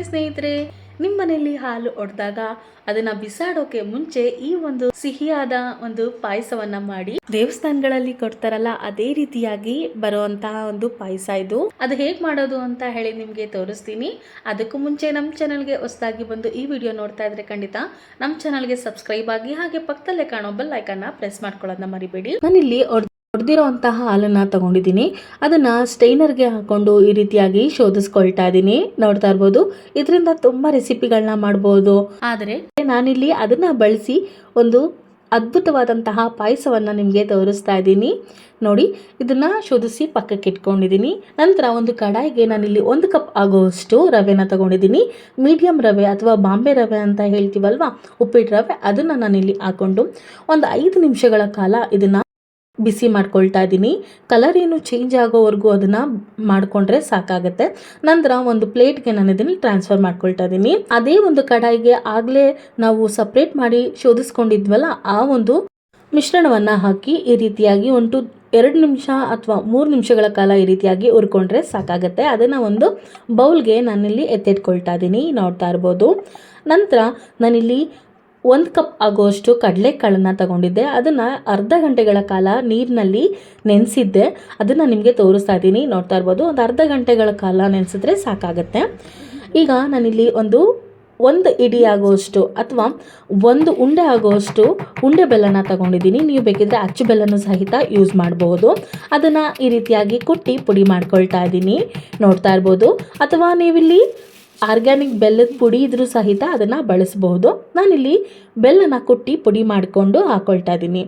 ಸ್ನೇಹಿತರೆ, ನಿಮ್ಮ ಮನೆಯಲ್ಲಿ ಹಾಲು ಒಡೆದಾಗ ಅದನ್ನ ಬಿಸಾಡೋಕೆ ಮುಂಚೆ ಈ ಒಂದು ಸಿಹಿಯಾದ ಒಂದು ಪಾಯಸವನ್ನ ಮಾಡಿ ದೇವಸ್ಥಾನಗಳಲ್ಲಿ ಕೊಡ್ತಾರಲ್ಲ, ಅದೇ ರೀತಿಯಾಗಿ ಬರುವಂತಹ ಒಂದು ಪಾಯಸ ಇದು. ಅದು ಹೇಗ್ ಮಾಡೋದು ಅಂತ ಹೇಳಿ ನಿಮ್ಗೆ ತೋರಿಸ್ತೀನಿ. ಅದಕ್ಕೂ ಮುಂಚೆ ನಮ್ಮ ಚಾನಲ್ಗೆ ಹೊಸದಾಗಿ ಬಂದು ಈ ವಿಡಿಯೋ ನೋಡ್ತಾ ಇದ್ರೆ ಖಂಡಿತ ನಮ್ಮ ಚಾನಲ್ಗೆ ಸಬ್ಸ್ಕ್ರೈಬ್ ಆಗಿ, ಹಾಗೆ ಪಕ್ಕದಲ್ಲೇ ಕಾಣೋ ಬೆಲ್ ಐಕಾನ್ ಪ್ರೆಸ್ ಮಾಡ್ಕೊಳ್ಳೋದನ್ನ ಮರಿಬೇಡಿ. ನಾನಿಲ್ಲಿ ಹೊಡೆದಿರೋಂತಹ ಹಾಲನ್ನ ತಗೊಂಡಿದ್ದೀನಿ. ಅದನ್ನ ಸ್ಟೈನರ್ಗೆ ಹಾಕೊಂಡು ಈ ರೀತಿಯಾಗಿ ಶೋಧಿಸ್ಕೊಳ್ತಾ ಇದ್ದೀನಿ. ನೋಡ್ತಾ ಇರ್ಬೋದು, ಇದರಿಂದ ತುಂಬಾ ರೆಸಿಪಿಗಳನ್ನ ಮಾಡಬಹುದು. ಆದರೆ ನಾನಿಲ್ಲಿ ಅದನ್ನ ಬಳಸಿ ಒಂದು ಅದ್ಭುತವಾದಂತಹ ಪಾಯಸವನ್ನ ನಿಮಗೆ ತೋರಿಸ್ತಾ ಇದ್ದೀನಿ. ನೋಡಿ, ಇದನ್ನ ಶೋಧಿಸಿ ಪಕ್ಕಕ್ಕೆ ಇಟ್ಕೊಂಡಿದ್ದೀನಿ. ನಂತರ ಒಂದು ಕಡಾಯಿಗೆ ನಾನಿಲ್ಲಿ 1 ಕಪ್ ಆಗುವಷ್ಟು ರವೆನ ತಗೊಂಡಿದ್ದೀನಿ. ಮೀಡಿಯಂ ರವೆ ಅಥವಾ ಬಾಂಬೆ ರವೆ ಅಂತ ಹೇಳ್ತೀವಲ್ವಾ, ಉಪ್ಪಿಟ್ಟು ರವೆ, ಅದನ್ನ ನಾನಿಲ್ಲಿ ಹಾಕೊಂಡು ಒಂದು 5 ನಿಮಿಷಗಳ ಕಾಲ ಇದನ್ನ ಬಿಸಿ ಮಾಡ್ಕೊಳ್ತಾ ಇದ್ದೀನಿ. ಕಲರ್ ಏನು ಚೇಂಜ್ ಆಗೋವರೆಗೂ ಅದನ್ನ ಮಾಡ್ಕೊಂಡ್ರೆ ಸಾಕಾಗುತ್ತೆ. ನಂತರ ಒಂದು ಪ್ಲೇಟ್ಗೆ ನಾನು ಇದನ್ನ ಟ್ರಾನ್ಸ್ಫರ್ ಮಾಡ್ಕೊಳ್ತಾ ಇದ್ದೀನಿ. ಅದೇ ಒಂದು ಕಡಾಯಿಗೆ ಆಗಲೇ ನಾವು ಸಪ್ರೇಟ್ ಮಾಡಿ ಶೋಧಿಸ್ಕೊಂಡಿದ್ವಲ್ಲ, ಆ ಒಂದು ಮಿಶ್ರಣವನ್ನ ಹಾಕಿ ಈ ರೀತಿಯಾಗಿ 2 ನಿಮಿಷ ಅಥವಾ 3 ನಿಮಿಷಗಳ ಕಾಲ ಈ ರೀತಿಯಾಗಿ ಹುರ್ಕೊಂಡ್ರೆ ಸಾಕಾಗುತ್ತೆ. ಅದನ್ನ ಒಂದು ಬೌಲ್ಗೆ ನಾನಿಲ್ಲಿ ಎತ್ತಿಟ್ಕೊಳ್ತಾ ಇದ್ದೀನಿ. ನೋಡ್ತಾ ಇರ್ಬೋದು. ನಂತರ ನಾನಿಲ್ಲಿ 1 ಕಪ್ ಆಗುವಷ್ಟು ಕಡಲೆಕಾಳನ್ನ ತಗೊಂಡಿದ್ದೆ. ಅದನ್ನು ಅರ್ಧ ಗಂಟೆಗಳ ಕಾಲ ನೀರಿನಲ್ಲಿ ನೆನೆಸಿದ್ದೆ. ಅದನ್ನು ನಿಮಗೆ ತೋರಿಸ್ತಾ ಇದ್ದೀನಿ. ನೋಡ್ತಾ ಇರ್ಬೋದು, ಒಂದು ಅರ್ಧ ಗಂಟೆಗಳ ಕಾಲ ನೆನೆಸಿದ್ರೆ ಸಾಕಾಗುತ್ತೆ. ಈಗ ನಾನಿಲ್ಲಿ ಒಂದು ಇಡಿ ಆಗುವಷ್ಟು ಅಥವಾ 1 ಉಂಡೆ ಆಗುವಷ್ಟು ಉಂಡೆ ಬೆಲ್ಲನ ತಗೊಂಡಿದ್ದೀನಿ. ನೀವು ಬೇಕಿದ್ರೆ ಅಚ್ಚು ಬೆಲ್ಲನೂ ಸಹಿತ ಯೂಸ್ ಮಾಡಬಹುದು. ಅದನ್ನು ಈ ರೀತಿಯಾಗಿ ಕುಟ್ಟಿ ಪುಡಿ ಮಾಡ್ಕೊಳ್ತಾ ಇದ್ದೀನಿ. ನೋಡ್ತಾ ಇರ್ಬೋದು. ಅಥವಾ ನೀವಿಲ್ಲಿ ಆರ್ಗ್ಯಾನಿಕ್ ಬೆಲ್ಲದ ಪುಡಿ ಇದ್ರೂ ಸಹಿತ ಅದನ್ನು ಬಳಸಬಹುದು. ನಾನಿಲ್ಲಿ ಬೆಲ್ಲನ ಕುಟ್ಟಿ ಪುಡಿ ಮಾಡಿಕೊಂಡು ಹಾಕೊಳ್ತಾ ಇದ್ದೀನಿ.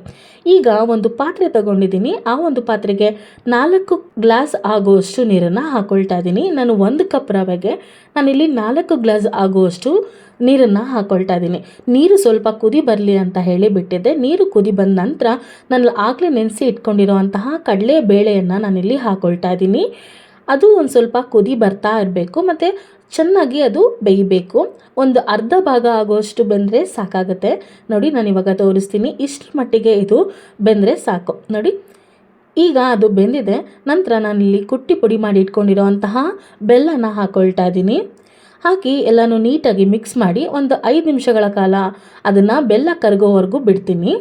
ಈಗ ಒಂದು ಪಾತ್ರೆ ತಗೊಂಡಿದ್ದೀನಿ. ಆ ಒಂದು ಪಾತ್ರೆಗೆ 4 ಗ್ಲಾಸ್ ಆಗುವಷ್ಟು ನೀರನ್ನು ಹಾಕೊಳ್ತಾ ಇದ್ದೀನಿ. ನಾನು 1 ಕಪ್ ರವೆಗೆ ನಾನಿಲ್ಲಿ 4 ಗ್ಲಾಸ್ ಆಗುವಷ್ಟು ನೀರನ್ನು ಹಾಕೊಳ್ತಾ ಇದ್ದೀನಿ. ನೀರು ಸ್ವಲ್ಪ ಕುದಿ ಬರಲಿ ಅಂತ ಹೇಳಿ ಬಿಟ್ಟಿದ್ದೆ. ನೀರು ಕುದಿ ಬಂದ ನಂತರ ನಾನು ಆಗಲೇ ನೆನೆಸಿ ಇಟ್ಕೊಂಡಿರುವಂತಹ ಕಡಲೆ ಬೇಳೆಯನ್ನು ನಾನಿಲ್ಲಿ ಹಾಕೊಳ್ತಾ ಇದ್ದೀನಿ. ಅದು ಒಂದು ಸ್ವಲ್ಪ ಕುದಿ ಬರ್ತಾ ಇರಬೇಕು ಮತ್ತು ಚೆನ್ನಾಗಿ ಅದು ಬೇಯಬೇಕು. ಒಂದು ಅರ್ಧ ಭಾಗ ಆಗುವಷ್ಟು ಬೆಂದರೆ ಸಾಕಾಗುತ್ತೆ. ನೋಡಿ, ನಾನು ಇವಾಗ ತೋರಿಸ್ತೀನಿ. ಇಷ್ಟರ ಮಟ್ಟಿಗೆ ಇದು ಬೆಂದರೆ ಸಾಕು. ನೋಡಿ, ಈಗ ಅದು ಬೆಂದಿದೆ. ನಂತರ ನಾನಿಲ್ಲಿ ಕುಟ್ಟಿ ಪುಡಿ ಮಾಡಿ ಇಟ್ಕೊಂಡಿರೋಂತಹ ಬೆಲ್ಲನ ಹಾಕೊಳ್ತಾ ಇದ್ದೀನಿ. ಹಾಕಿ ಎಲ್ಲನೂ ನೀಟಾಗಿ ಮಿಕ್ಸ್ ಮಾಡಿ ಒಂದು 5 ನಿಮಿಷಗಳ ಕಾಲ ಅದನ್ನು ಬೆಲ್ಲ ಕರಗೋವರೆಗೂ ಬಿಡ್ತೀನಿ.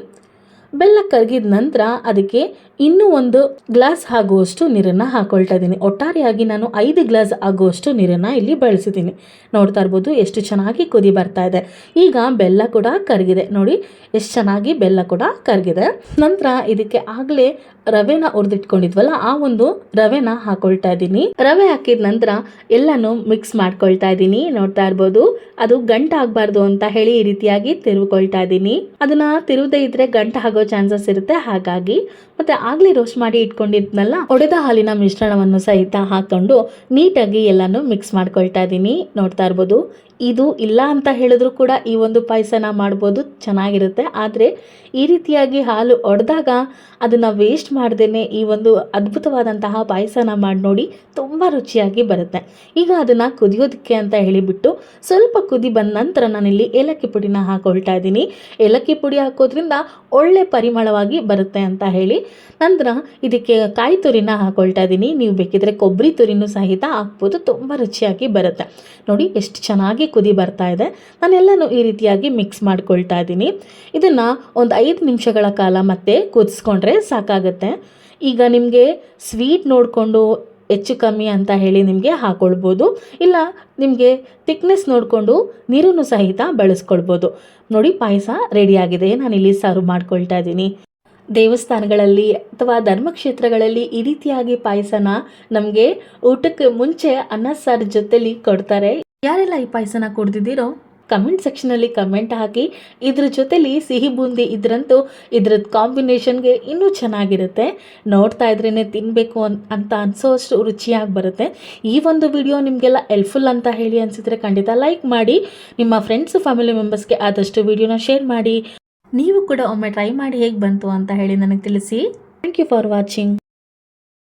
ಬೆಲ್ಲ ಕರಗಿದ ನಂತರ ಅದಕ್ಕೆ ಇನ್ನೂ 1 ಗ್ಲಾಸ್ ಆಗುವಷ್ಟು ನೀರನ್ನು ಹಾಕೊಳ್ತಾ ಇದ್ದೀನಿ. ಒಟ್ಟಾರೆಯಾಗಿ ನಾನು 5 ಗ್ಲಾಸ್ ಆಗುವಷ್ಟು ನೀರನ್ನು ಇಲ್ಲಿ ಬಳಸಿದ್ದೀನಿ. ನೋಡ್ತಾ ಇರ್ಬೋದು ಎಷ್ಟು ಚೆನ್ನಾಗಿ ಕುದಿ ಬರ್ತಾ ಇದೆ. ಈಗ ಬೆಲ್ಲ ಕೂಡ ಕರಗಿದೆ. ನೋಡಿ ಎಷ್ಟು ಚೆನ್ನಾಗಿ ಬೆಲ್ಲ ಕೂಡ ಕರಗಿದೆ. ನಂತರ ಇದಕ್ಕೆ ಆಗಲೇ ರವೆನ ಹುರಿದಿಟ್ಕೊಂಡಿದ್ವಲ್ಲ, ಆ ಒಂದು ರವೆನ ಹಾಕೊಳ್ತಾ ಇದ್ದೀನಿ. ರವೆ ಹಾಕಿದ ನಂತರ ಎಲ್ಲನೂ ಮಿಕ್ಸ್ ಮಾಡ್ಕೊಳ್ತಾ ಇದ್ದೀನಿ. ನೋಡ್ತಾ ಇರ್ಬೋದು, ಅದು ಗಂಟು ಆಗಬಾರ್ದು ಅಂತ ಹೇಳಿ ಈ ರೀತಿಯಾಗಿ ತಿರುವ್ಕೊಳ್ತಾ ಇದ್ದೀನಿ. ಅದನ್ನ ತಿರುವದೇ ಇದ್ರೆ ಗಂಟು ಆಗೋ ಚಾನ್ಸಸ್ ಇರುತ್ತೆ. ಹಾಗಾಗಿ ಮತ್ತೆ ಆಗ್ಲೇ ರೋಸ್ಟ್ ಮಾಡಿ ಇಟ್ಕೊಂಡಿದ್ನಲ್ಲ, ಒಡೆದ ಹಾಲಿನ ಮಿಶ್ರಣವನ್ನು ಸಹಿತ ಹಾಕೊಂಡು ನೀಟಾಗಿ ಎಲ್ಲಾನು ಮಿಕ್ಸ್ ಮಾಡ್ಕೊಳ್ತಾ ಇದ್ದೀನಿ. ನೋಡ್ತಾ ಇರ್ಬೋದು, ಇದು ಇಲ್ಲ ಅಂತ ಹೇಳಿದ್ರು ಕೂಡ ಈ ಒಂದು ಪಾಯಸನ ಮಾಡ್ಬೋದು, ಚೆನ್ನಾಗಿರುತ್ತೆ. ಆದರೆ ಈ ರೀತಿಯಾಗಿ ಹಾಲು ಒಡೆದಾಗ ಅದನ್ನು ವೇಸ್ಟ್ ಮಾಡ್ದೇನೆ ಈ ಒಂದು ಅದ್ಭುತವಾದಂತಹ ಪಾಯಸನ ಮಾಡಿ ನೋಡಿ, ತುಂಬ ರುಚಿಯಾಗಿ ಬರುತ್ತೆ. ಈಗ ಅದನ್ನು ಕುದಿಯೋದಕ್ಕೆ ಅಂತ ಹೇಳಿಬಿಟ್ಟು ಸ್ವಲ್ಪ ಕುದಿ ಬಂದ ನಂತರ ನಾನಿಲ್ಲಿ ಏಲಕ್ಕಿ ಪುಡಿನ ಹಾಕೊಳ್ತಾ ಇದ್ದೀನಿ. ಏಲಕ್ಕಿ ಪುಡಿ ಹಾಕೋದ್ರಿಂದ ಒಳ್ಳೆ ಪರಿಮಳವಾಗಿ ಬರುತ್ತೆ ಅಂತ ಹೇಳಿ ನಂತರ ಇದಕ್ಕೆ ಕಾಯಿ ತುರಿನ ಹಾಕೊಳ್ತಾ ಇದ್ದೀನಿ. ನೀವು ಬೇಕಿದ್ರೆ ಕೊಬ್ಬರಿ ತುರಿನೂ ಸಹಿತ ಹಾಕ್ಬೋದು, ತುಂಬ ರುಚಿಯಾಗಿ ಬರುತ್ತೆ. ನೋಡಿ ಎಷ್ಟು ಚೆನ್ನಾಗಿ ಕುದಿ ಬರ್ತಾ ಇದೆ. ನಾನೆಲ್ಲನೂ ಈ ರೀತಿಯಾಗಿ ಮಿಕ್ಸ್ ಮಾಡ್ಕೊಳ್ತಾ ಇದ್ದೀನಿ. ಇದನ್ನು ಒಂದು 5 ನಿಮಿಷಗಳ ಕಾಲ ಮತ್ತೆ ಕುದಿಸ್ಕೊಂಡ್ರೆ ಸಾಕಾಗುತ್ತೆ. ಈಗ ನಿಮಗೆ ಸ್ವೀಟ್ ನೋಡಿಕೊಂಡು ಹೆಚ್ಚು ಕಮ್ಮಿ ಅಂತ ಹೇಳಿ ನಿಮಗೆ ಹಾಕೊಳ್ಬೋದು, ಇಲ್ಲ ನಿಮಗೆ ಥಿಕ್ನೆಸ್ ನೋಡಿಕೊಂಡು ನೀರನ್ನು ಸಹಿತ ಬಳಸ್ಕೊಳ್ಬೋದು. ನೋಡಿ, ಪಾಯಸ ರೆಡಿಯಾಗಿದೆ. ನಾನಿಲ್ಲಿ ಸರ್ವ್ ಮಾಡ್ಕೊಳ್ತಾ ಇದ್ದೀನಿ. ದೇವಸ್ಥಾನಗಳಲ್ಲಿ ಅಥವಾ ಧರ್ಮಕ್ಷೇತ್ರಗಳಲ್ಲಿ ಈ ರೀತಿಯಾಗಿ ಪಾಯಸನ ನಮಗೆ ಊಟಕ್ಕೆ ಮುಂಚೆ ಅನ್ನ ಸಾರು ಜೊತೆಲಿ ಕೊಡ್ತಾರೆ. ಯಾರೆಲ್ಲ ಈ ಪಾಯಸನ ಕುಡ್ದಿದ್ದೀರೋ ಕಮೆಂಟ್ ಸೆಕ್ಷನಲ್ಲಿ ಕಮೆಂಟ್ ಹಾಕಿ. ಇದ್ರ ಜೊತೆಲಿ ಸಿಹಿ ಬೂಂದಿ ಇದ್ರಂತೂ ಇದ್ರದ್ದು ಕಾಂಬಿನೇಷನ್ಗೆ ಇನ್ನೂ ಚೆನ್ನಾಗಿರುತ್ತೆ. ನೋಡ್ತಾ ಇದ್ರೇ ತಿನ್ನಬೇಕು ಅಂತ ಅನಿಸೋಷ್ಟು ರುಚಿಯಾಗಿ ಬರುತ್ತೆ. ಈ ಒಂದು ವಿಡಿಯೋ ನಿಮಗೆಲ್ಲ ಹೆಲ್ಪ್ಫುಲ್ ಅಂತ ಹೇಳಿ ಅನಿಸಿದ್ರೆ ಖಂಡಿತ ಲೈಕ್ ಮಾಡಿ. ನಿಮ್ಮ ಫ್ರೆಂಡ್ಸ್ ಫ್ಯಾಮಿಲಿ ಮೆಂಬರ್ಸ್ಗೆ ಆದಷ್ಟು ವಿಡಿಯೋನ ಶೇರ್ ಮಾಡಿ. ನೀವು ಕೂಡ ಒಮ್ಮೆ ಟ್ರೈ ಮಾಡಿ ಹೇಗೆ ಬಂತು ಅಂತ ಹೇಳಿ ನನಗೆ ತಿಳಿಸಿ. Thank you for watching.